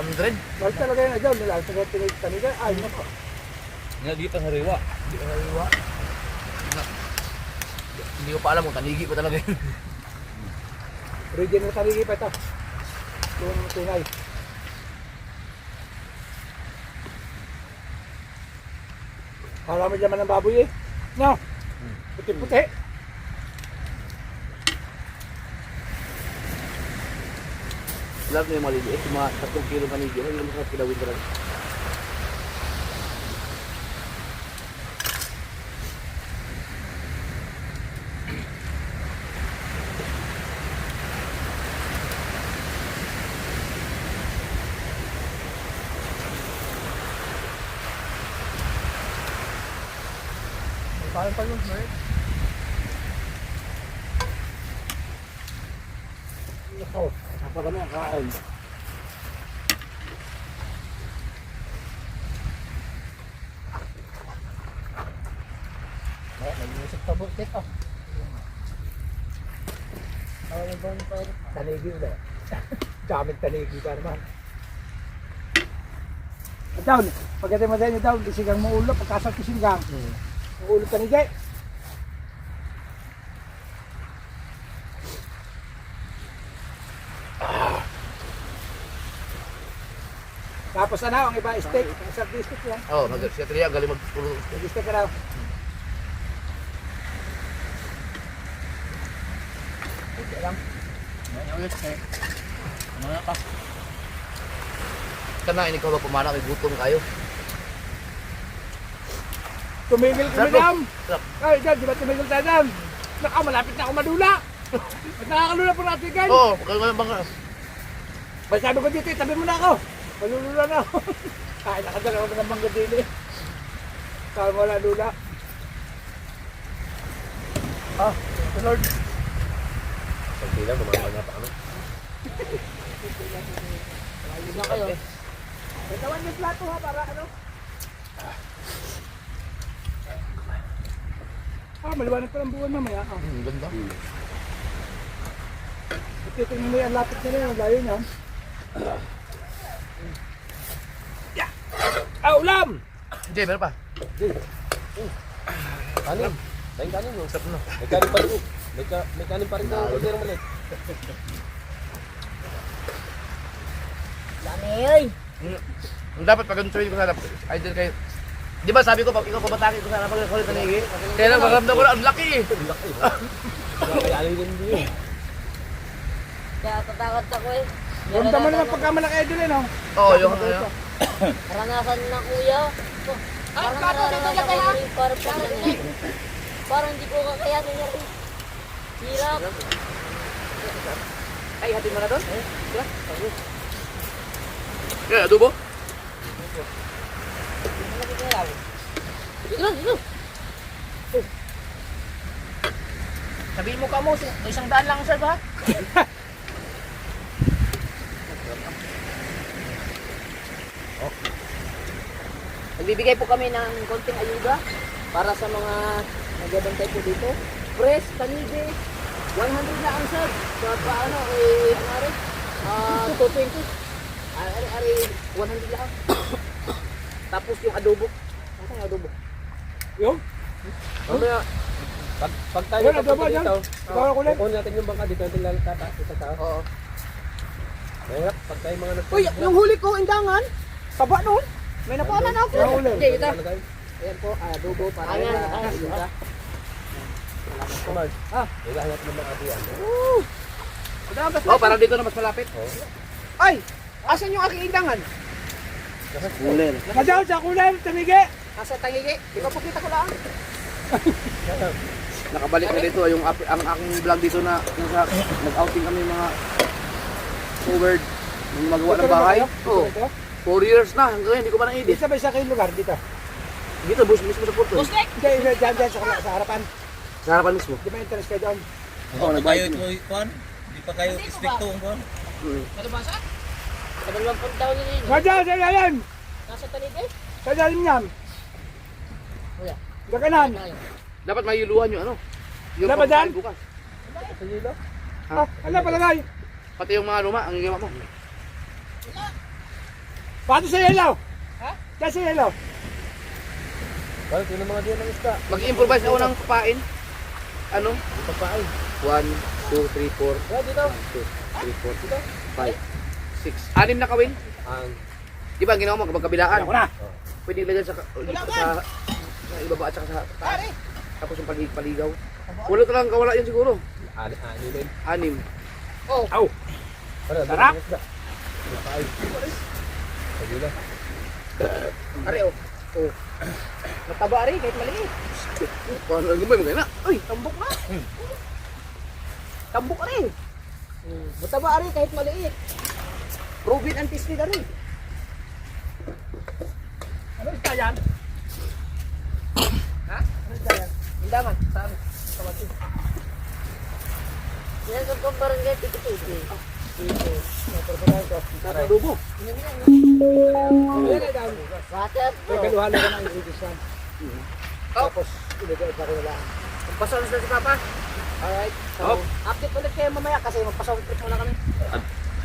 100. Basta talaga yun, Adol. Nilang sa taniga. Ay, nako. Nga di pa hariwa. Hindi ko naliwa. Hindi ko pa alam kung tanigi ko talaga yun. Original tanigi pa ito. Yung tunay. Para mo dyan ng baboy eh. No? Puti-puti. Love na yung maliliit, yung mga 3 kilo kanigi. Hindi naman sa kilawin talaga. Parang pagod mo eh. Nako, sapa kami ang kain. Nag-iisip pa po, tek oh. Tanigi ulit. Daming tanigi pa naman. Down, pagdating mo din down, isigang mo ulo, pagkasal ko singgang. Ang ulo tanigi. Tapos ano, ang iba steak, ang isang biscuit yan. Oo, siya talaga galing magpulong. Nag-steak ka raw. Okay lang. Kana ini ko ba pumana may gutom kayo. Tumigil kami Sarap. dam. Sarap. Ay, dyan, di ba tumigil tayo dam? Naka, malapit na ako madula. At nakakalula po natin, guys. Oo, kaya bang Basta sabi ko dito, tabi mo na ako. Malulula na ako. Ay, nakadala ko ng mangga dili. Kaya wala lula. Ah, Lord. Pagkila, gumamanga pa kami. Ayun na kayo. Tawan yung plato ha, para ano? Ah, maliwanag pa ng buwan mamaya. Ah. Ganda. Titingnan mo yan, lapit nila yung layo niya. Ah, ulam! Jay, meron pa. Kanin. Tayong kanin mo. Sarap na. May kanin pa rin. May kanin pa rin na order mo ulit. Dami ay. Dapat pag ganun ko sana, idol kayo. Di ba sabi ko, pag ikaw pabataki ko sana pag kulit tanigi? Kaya lang, maramdam ko na, ang laki eh. Kaya alin din din. Kaya tatakot ako eh. Ramdam mo naman pagkamalaki idol eh, no? Oo, yung ano. Karanasan na kuya. Parang naranasan ko rin para pa parang hindi ko kakayanin na rin. Hirap. Ay, hatid mo na doon? Kaya, adobo? Dito lang, dito. Sabihin mo ka mo, 100 lang sir ba? Nagbibigay po kami ng konting ayuda para sa mga nagbabantay po dito. Press, kanide, 100 na ang sir. So paano, ano rin? 220. Ari, 100 lang. Tapos yung adobo. Ano yung adobo? Yung? Mamaya, pag tayo Yan, adobo papunta yan. dito, Ikaw ako lang. kukunin natin yung bangka dito natin lang tataas. Oo. Mahirap, pag tayo mga Uy, yung huli ko, indangan. Taba noon. May nakuha na ako. Yung huli. Hindi, ito. naglalagay. Ayan po, adobo para Ayan, sa ayan. ayuda. Kumag, naghahanap natin ng bangka diyan. Oh, para dito na mas malapit. Ay! Asan yung aking indangan? Madaw sa kulay, tamigi! Nasa tangigi. Di ba pakita ko lang? Nakabalik na dito yung ang aking vlog dito na nag-outing kami mga forward ng magawa ng bahay. Oo. 4 years na, hanggang ngayon, hindi ko pa na-edit. Dito ba sa kayong lugar? Dito? Dito, bus mismo sa Porto. Busnek! Hindi, dyan sa harapan. Sa harapan mismo. Di ba interest kayo doon? Oo, nagbayad. Di pa kayo stricto kung Kalabasa? Sa 20 taon na yun. Madaw, sa ilalim! Nasa tanigi? Sa ilalim niyan! Kuya. Sa kanan! Dapat may yuluhan yung ano. Yung Wala ba dyan? pagkain bukas. Ah, ano palagay? Pati yung mga luma, ang ginawa mo. Pato sa ilaw! Ha? Kaya sa ilaw! Bakit yun ang mga diyan ng isda? Mag-improvise ako ng papain. Ano? Pagpain. 1, 2, 3, 4. Kaya dito. 1, 2, 3, 4, 5, 6. 6 na kawin. Ang Di ba ang ginawa mo kapag kabilaan? Ako na! Pwede ilagay sa ibaba at saka sa taas. Tapos yung paligaw. Wala talagang kawala yan siguro. anim. 6. Oh, Aw! Sarap! Pagpain. Pagila. are oh. Oh. Mataba rin, kahit maliit. Paano lang gumay mo kaya na? Uy, tambok na. Tambok rin. Mataba rin, kahit maliit. Proven and tested na rin. Ano isda yan? Ha? Ano isda yan? Hindangan, saan? Sa Kawati. Yan sa barangay, titi-titi. Adobo! Yan yan. Ayan ay dami. Water May po. kaluhan na ng ingredients yan. Tapos, ilagay sa kanila. Magpasal na si Papa. Alright. So, update ulit kayo mamaya kasi magpasawag trip muna kami.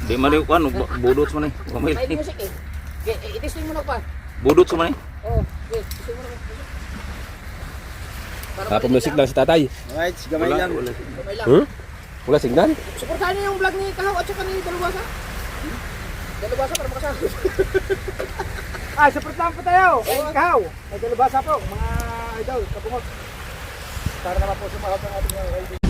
Di mali ko ano, budot mo ni. May music eh. Okay, itisting mo na pa. Budot mo ni. Oo, okay. Itisting mo na pa. Papamusik lang si tatay. Alright, gamay lang. Kamay lang. Wala signal? Supportahan niyo yung vlog ni Kahaw at saka ni Dalubasa. Dalubasa para makasama. Ah, support lang po tayo! Ay, ikaw! Ay, kalabasa po, mga idol, kabungot. Para naman po sumahap ng ating mga kaibigan.